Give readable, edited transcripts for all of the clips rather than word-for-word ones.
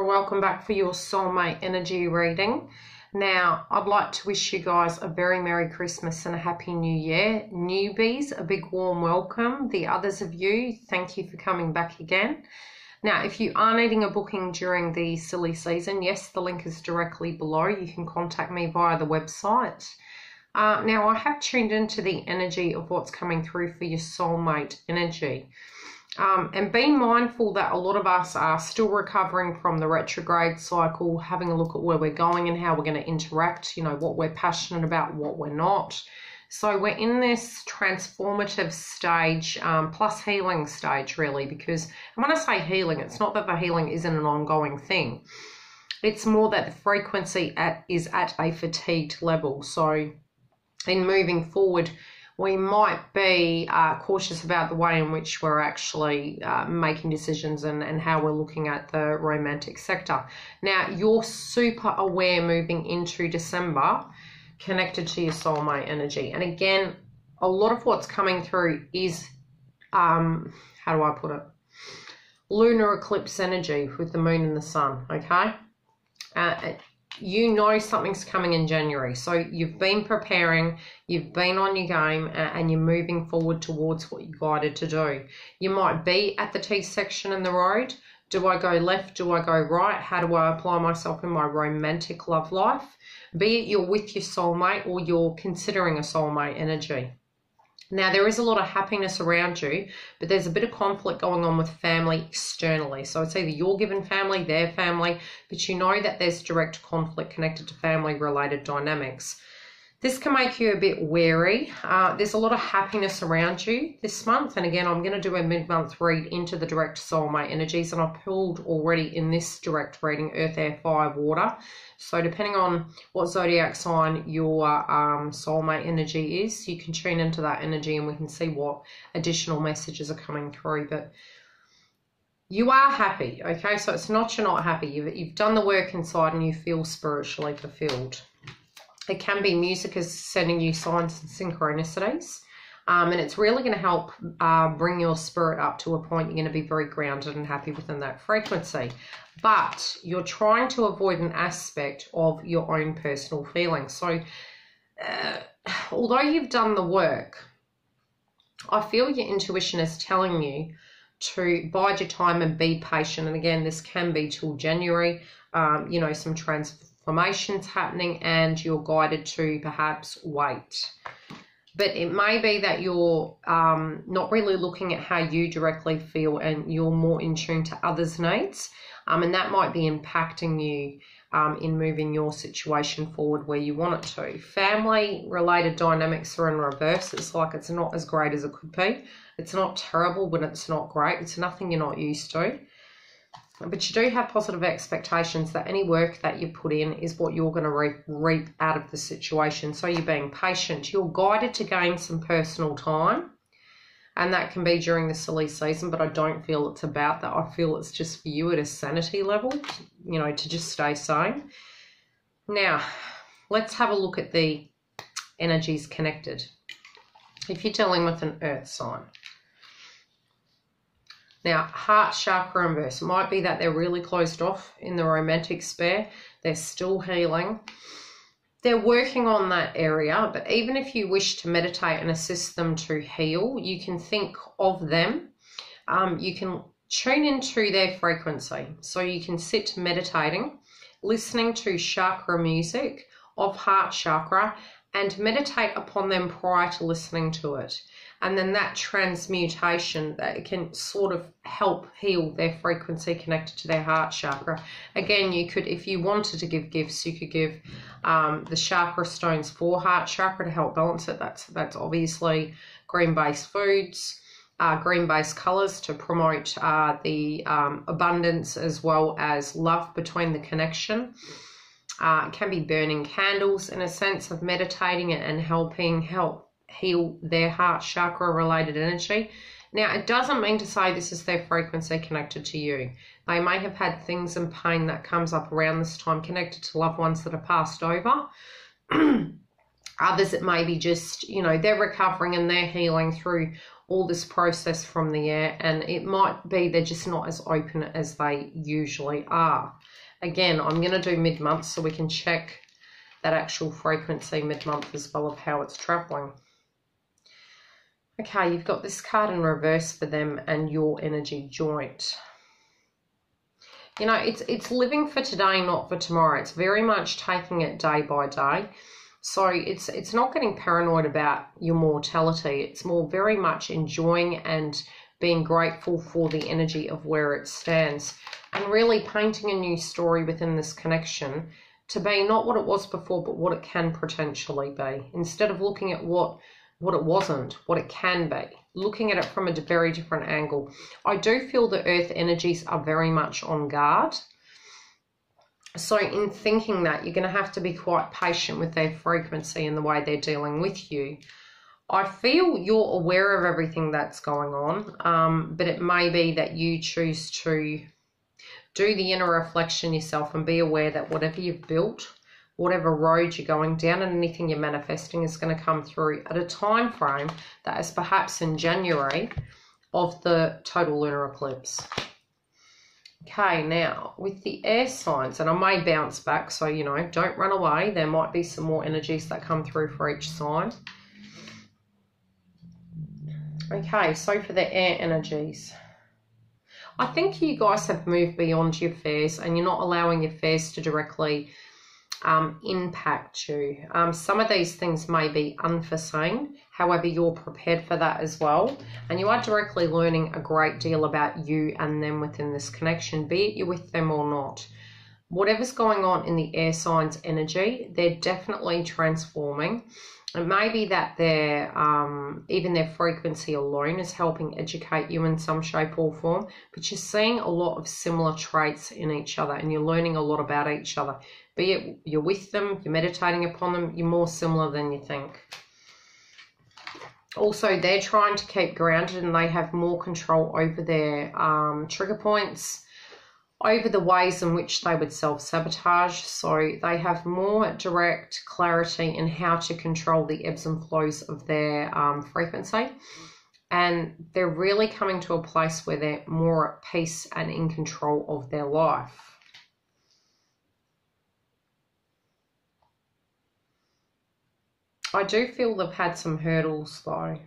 Welcome back for your soulmate energy reading. Now, I'd like to wish you guys a very Merry Christmas and a Happy New Year. Newbies, a big warm welcome. The others of you, thank you for coming back again. Now, if you are needing a booking during the silly season, yes, the link is directly below. You can contact me via the website. Now, I have tuned into the energy of what's coming through for your soulmate energy. And being mindful that a lot of us are still recovering from the retrograde cycle, having a look at where we're going and how we're going to interact, you know, what we're passionate about, what we're not. So we're in this transformative stage, plus healing stage, really, because and when I say healing, it's not that the healing isn't an ongoing thing. It's more that the frequency is at a fatigued level. So in moving forward, we might be cautious about the way in which we're actually making decisions and how we're looking at the romantic sector. Now, you're super aware moving into December, connected to your soulmate energy. And again, a lot of what's coming through is, how do I put it? Lunar eclipse energy with the moon and the sun, okay? You know something's coming in January, so you've been preparing, you've been on your game, and you're moving forward towards what you're guided to do. You might be at the T section in the road. Do I go left? Do I go right? How do I apply myself in my romantic love life? Be it you're with your soulmate or you're considering a soulmate energy. Now, there is a lot of happiness around you, but there's a bit of conflict going on with family externally. So it's either your given family, their family, but you know that there's direct conflict connected to family-related dynamics. This can make you a bit wary. There's a lot of happiness around you this month. And again, I'm going to do a mid-month read into the direct soulmate energies. And I've pulled already in this direct reading Earth, Air, Fire, Water. So depending on what zodiac sign your soulmate energy is, you can tune into that energy and we can see what additional messages are coming through. But you are happy, okay? So it's not you're not happy. You've done the work inside and you feel spiritually fulfilled. It can be music is sending you signs and synchronicities. And it's really going to help bring your spirit up to a point you're going to be very grounded and happy within that frequency. But you're trying to avoid an aspect of your own personal feelings. So although you've done the work, I feel your intuition is telling you to bide your time and be patient. And again, this can be till January, you know, some transformations happening and you're guided to perhaps wait. But it may be that you're not really looking at how you directly feel and you're more in tune to others' needs. And that might be impacting you in moving your situation forward where you want it to. Family-related dynamics are in reverse. It's like it's not as great as it could be. It's not terrible, but it's not great. It's nothing you're not used to. But you do have positive expectations that any work that you put in is what you're going to reap out of the situation. So you're being patient. You're guided to gain some personal time. And that can be during the silly season, but I don't feel it's about that. I feel it's just for you at a sanity level, you know, to just stay sane. Now, let's have a look at the energies connected. If you're dealing with an earth sign. Now, heart chakra inverse. It might be that they're really closed off in the romantic sphere. They're still healing. They're working on that area, but even if you wish to meditate and assist them to heal, you can think of them. You can tune into their frequency. So you can sit meditating, listening to chakra music of heart chakra and meditate upon them prior to listening to it. And then that transmutation, that can sort of help heal their frequency connected to their heart chakra. Again, you could, if you wanted to give gifts, you could give the chakra stones for heart chakra to help balance it. That's obviously green-based foods, green-based colours to promote the abundance as well as love between the connection. It can be burning candles in a sense of meditating and help heal their heart chakra related energy. Now, it doesn't mean to say this is their frequency connected to you. They may have had things and pain that comes up around this time connected to loved ones that have passed over. Others, it may be just, you know, they're recovering and they're healing through all this process from the air, and it might be they're just not as open as they usually are. Again, I'm going to do mid-month so we can check that actual frequency mid-month as well of how it's traveling. Okay, you've got this card in reverse for them and your energy joint. You know, it's living for today, not for tomorrow. It's very much taking it day by day. So it's not getting paranoid about your mortality. It's more very much enjoying and being grateful for the energy of where it stands and really painting a new story within this connection to be not what it was before, but what it can potentially be. Instead of looking at what it wasn't, what it can be, looking at it from a very different angle. I do feel the earth energies are very much on guard. So in thinking that, you're going to have to be quite patient with their frequency and the way they're dealing with you. I feel you're aware of everything that's going on, but it may be that you choose to do the inner reflection yourself and be aware that whatever you've built, whatever road you're going down and anything you're manifesting is going to come through at a time frame that is perhaps in January of the total lunar eclipse. Okay, now with the air signs, and I may bounce back, so, you know, don't run away. There might be some more energies that come through for each sign. Okay, so for the air energies, I think you guys have moved beyond your fears and you're not allowing your fears to directly impact you. Some of these things may be unforeseen, however you're prepared for that as well, and you are directly learning a great deal about you and them within this connection, be it you're with them or not. Whatever's going on in the air signs energy, they're definitely transforming. It may be that their even their frequency alone is helping educate you in some shape or form, but you're seeing a lot of similar traits in each other and you're learning a lot about each other. Be it you're with them, you're meditating upon them, you're more similar than you think. Also, they're trying to keep grounded and they have more control over their trigger points, over the ways in which they would self-sabotage. So they have more direct clarity in how to control the ebbs and flows of their frequency. And they're really coming to a place where they're more at peace and in control of their life. I do feel they've had some hurdles though.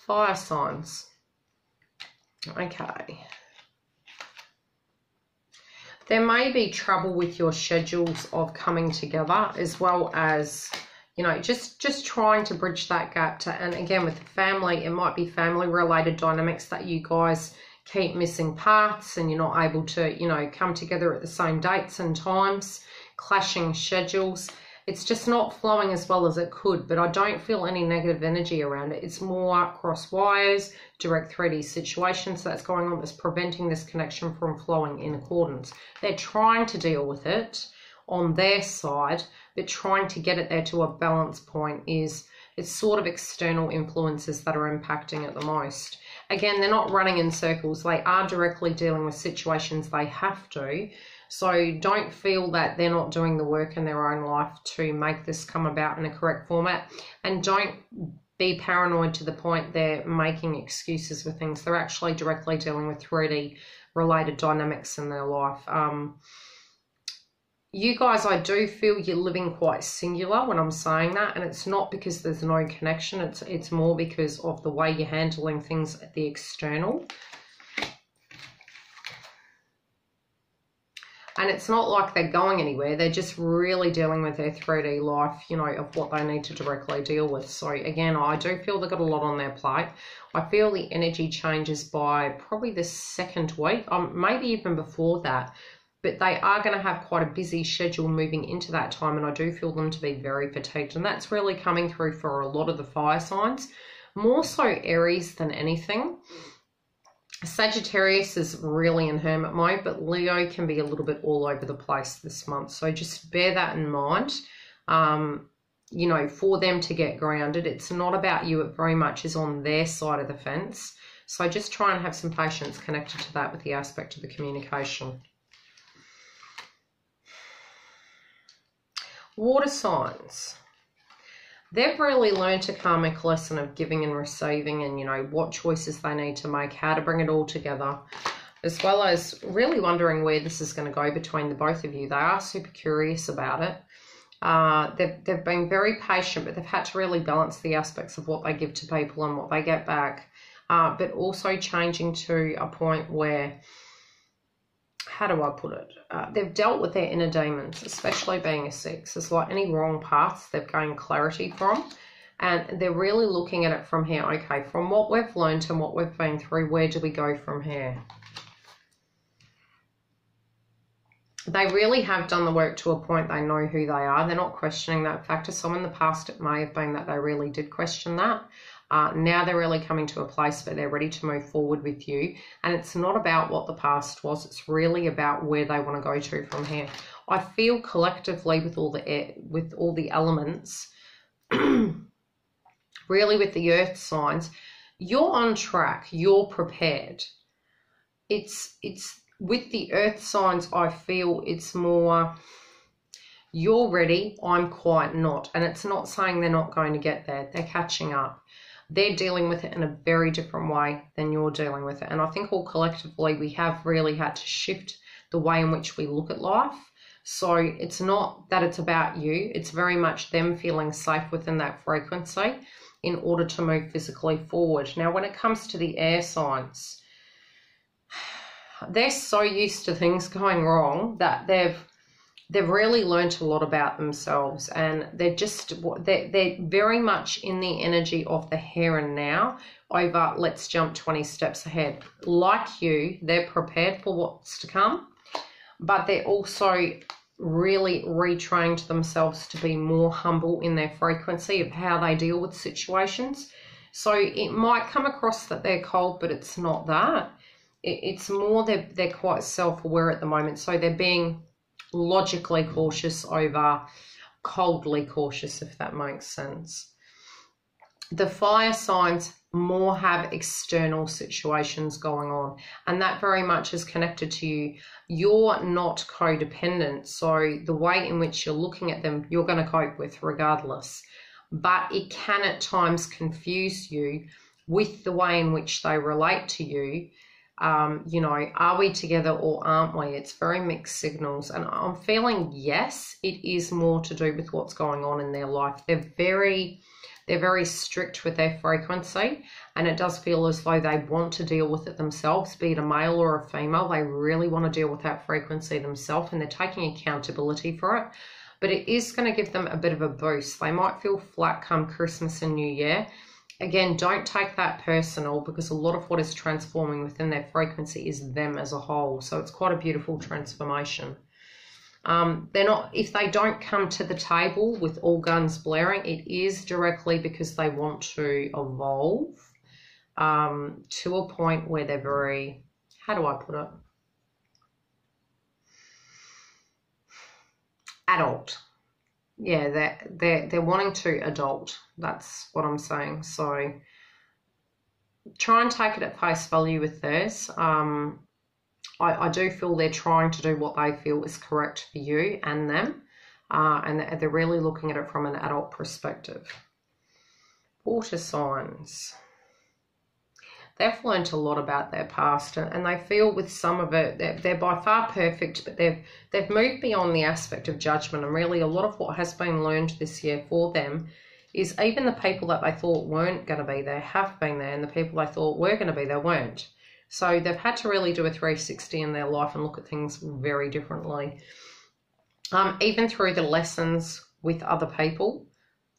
Fire signs. Okay. There may be trouble with your schedules of coming together, as well as, you know, just trying to bridge that gap to, and again with the family, it might be family related dynamics that you guys keep missing parts and you're not able to, you know, come together at the same dates and times, clashing schedules. It's just not flowing as well as it could, but I don't feel any negative energy around it. It's more cross wires, direct 3D situations that's going on that's preventing this connection from flowing in accordance. They're trying to deal with it on their side, but trying to get it there to a balance point is, it's sort of external influences that are impacting it the most. Again, they're not running in circles. They are directly dealing with situations they have to. So don't feel that they're not doing the work in their own life to make this come about in a correct format. And don't be paranoid to the point they're making excuses for things. They're actually directly dealing with 3D related dynamics in their life. You guys, I do feel you're living quite singular when I'm saying that. And it's not because there's no connection. It's more because of the way you're handling things at the external. And it's not like they're going anywhere. They're just really dealing with their 3D life, you know, of what they need to directly deal with. So again, I do feel they've got a lot on their plate. I feel the energy changes by probably the second week, maybe even before that. But they are going to have quite a busy schedule moving into that time. And I do feel them to be very fatigued. And that's really coming through for a lot of the fire signs. More so Aries than anything. Sagittarius is really in hermit mode, but Leo can be a little bit all over the place this month. So just bear that in mind, you know, for them to get grounded. It's not about you. It very much is on their side of the fence. So just try and have some patience connected to that with the aspect of the communication. Water signs. They've really learned a karmic lesson of giving and receiving and, you know, what choices they need to make, how to bring it all together. as well as really wondering where this is going to go between the both of you. They are super curious about it. They've been very patient, but they've had to really balance the aspects of what they give to people and what they get back. But also changing to a point where, how do I put it? They've dealt with their inner demons, especially being a 6. It's like any wrong paths they've gained clarity from. And they're really looking at it from here. Okay, from what we've learned and what we've been through, where do we go from here? They really have done the work to a point they know who they are. They're not questioning that factor. So in the past, it may have been that they really did question that. Now they're really coming to a place where they're ready to move forward with you. And it's not about what the past was. It's really about where they want to go to from here. I feel collectively with all the elements, really with the earth signs, you're on track, you're prepared. It's with the earth signs, I feel it's more, you're ready, I'm quite not. And it's not saying they're not going to get there. They're catching up. They're dealing with it in a very different way than you're dealing with it. And I think all collectively, we have really had to shift the way in which we look at life. So it's not that it's about you. It's very much them feeling safe within that frequency in order to move physically forward. Now, when it comes to the air signs, they're so used to things going wrong that they've really learned a lot about themselves, and they're very much in the energy of the here and now over let's jump 20 steps ahead. Like you, they're prepared for what's to come, but they're also really retrained themselves to be more humble in their frequency of how they deal with situations. So it might come across that they're cold, but it's not that. It's more they're quite self-aware at the moment. So they're being logically cautious over coldly cautious, if that makes sense. The fire signs more have external situations going on, and that very much is connected to you. You're not codependent, so the way in which you're looking at them, you're going to cope with regardless. But it can at times confuse you with the way in which they relate to you. You know, are we together or aren't we? It's very mixed signals, and I'm feeling yes, it is more to do with what's going on in their life. They're very strict with their frequency, and it does feel as though they want to deal with it themselves, be it a male or a female. They really want to deal with that frequency themselves, and they're taking accountability for it. But it is going to give them a bit of a boost. They might feel flat come Christmas and New Year. Again, don't take that personal, because a lot of what is transforming within their frequency is them as a whole. So it's quite a beautiful transformation. They're not, if they don't come to the table with all guns blaring, it is directly because they want to evolve to a point where they're very, how do I put it? Adult. Yeah, they're wanting to adult. That's what I'm saying. So try and take it at face value with theirs. I do feel they're trying to do what they feel is correct for you and them, and they're really looking at it from an adult perspective. Water signs. They've learned a lot about their past, and they feel with some of it, they're by far perfect, but they've moved beyond the aspect of judgment, and really a lot of what has been learned this year for them is even the people that they thought weren't going to be there have been there, and the people they thought were going to be there weren't. So they've had to really do a 360 in their life and look at things very differently. Even through the lessons with other people,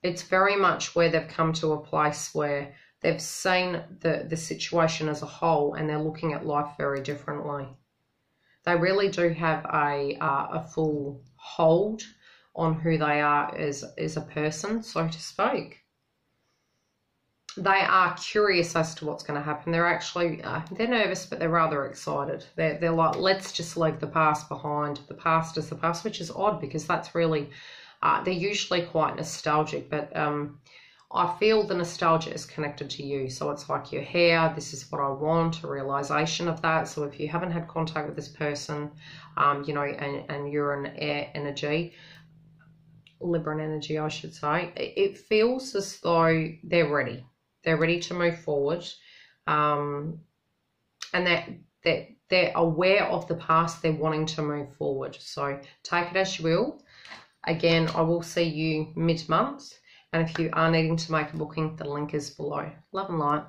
it's very much where they've come to a place where they've seen the situation as a whole, and they're looking at life very differently. They really do have a full hold on who they are as a person, so to speak. They are curious as to what's going to happen. They're actually, they're nervous, but they're rather excited. They're like, let's just leave the past behind. The past is the past, which is odd because that's really, they're usually quite nostalgic, but I feel the nostalgia is connected to you. So it's like your hair, this is what I want, a realization of that. So if you haven't had contact with this person, you know, and you're an air energy, Libra energy, I should say, it feels as though they're ready. They're ready to move forward, and that they're aware of the past, they're wanting to move forward. So take it as you will. Again, I will see you mid-month. And if you are needing to make a booking, the link is below. Love and light.